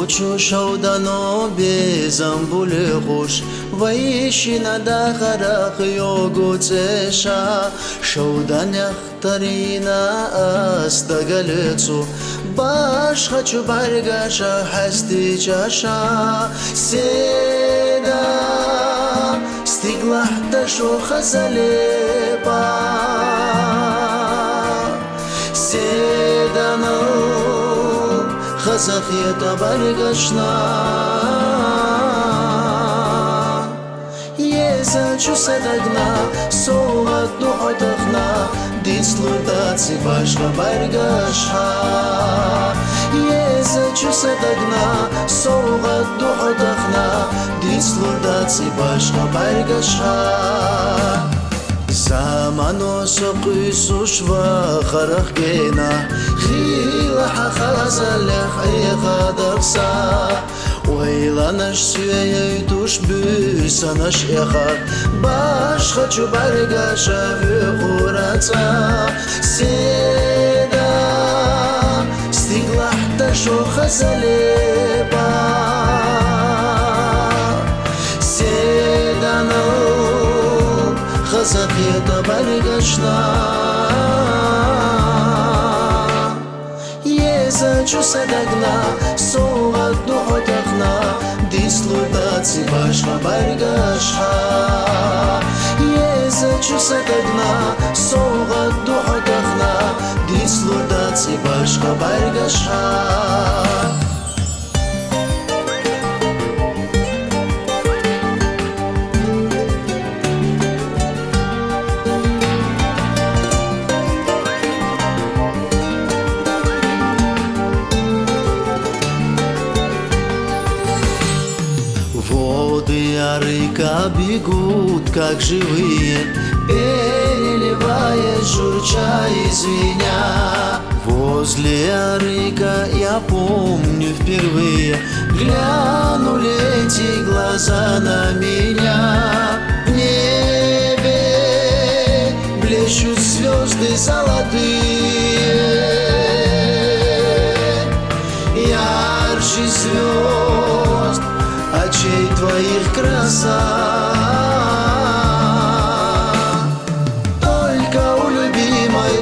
شودانو بزنبول خوش ویشی نداخرق یوگوتشا شودان اخترینا استقلتو باش хочу برگشا هستی چاشا سیدا استقلحتشو خزلیبا سیدانو خزخيتا برگشنا يزنچو صدقنا صوغت دعتخنا ديسلوتاتي باشا برگشها يزنچو صدقنا صوغت دعتخنا ديسلوتاتي باشا برگشها زمانو سقيسوش وخرخ جينا خيلح خزلح يغادرسا ويلا наш سويتوش بيسا наш يخاد باش хочу برگشا ويخورتا سيدا استقلحتا شو خزليبا سيدا نو خزقيتا برگشنا يزنچو صدقنا صوغت دعتخنا ديسلوتاتي باشا برگشها يزنچو صدقنا صوغت دعتخنا ديسلوتاتي باشا برگشها Река бегут, как живые, переливая, журча и звеня. Возле река я помню впервые глянули эти глаза на меня. В небе блещут звезды золотые, ярче звезд очей твоих краса. Только у любимой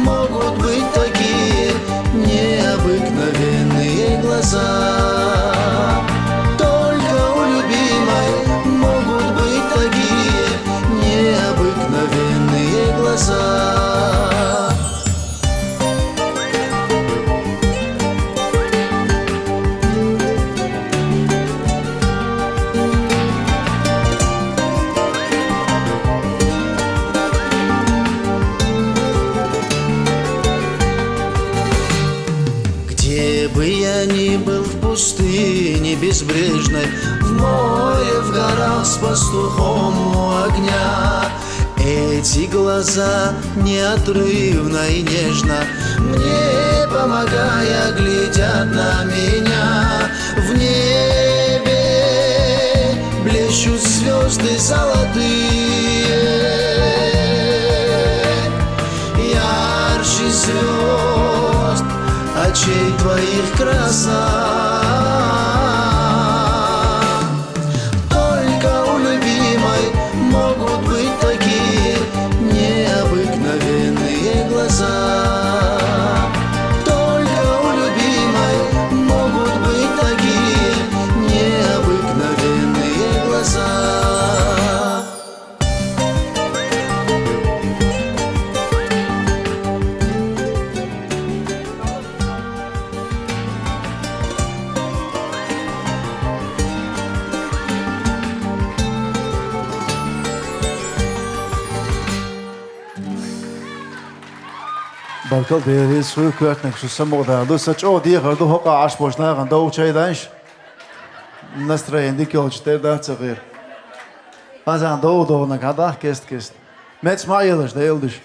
могут быть такие необыкновенные глаза. Только у любимой могут быть такие необыкновенные глаза. Где бы я ни был, в пустыне безбрежной, в море, в горах с пастухом у огня, эти глаза неотрывно и нежно мне помогая глядят на меня. В небе блещут звезды золотые, ярче звезд очей твоих краса. Только у любимой могут быть такие необыкновенные глаза. Только у любимой могут быть такие необыкновенные глаза. Barkal beri suyu kuyatnak şu samoda do saço diye gardo hoqa aş boşna ganda o çaydanş настроение kölçter da çığır. Azan do na kada kest. Met smayılış da yıldış.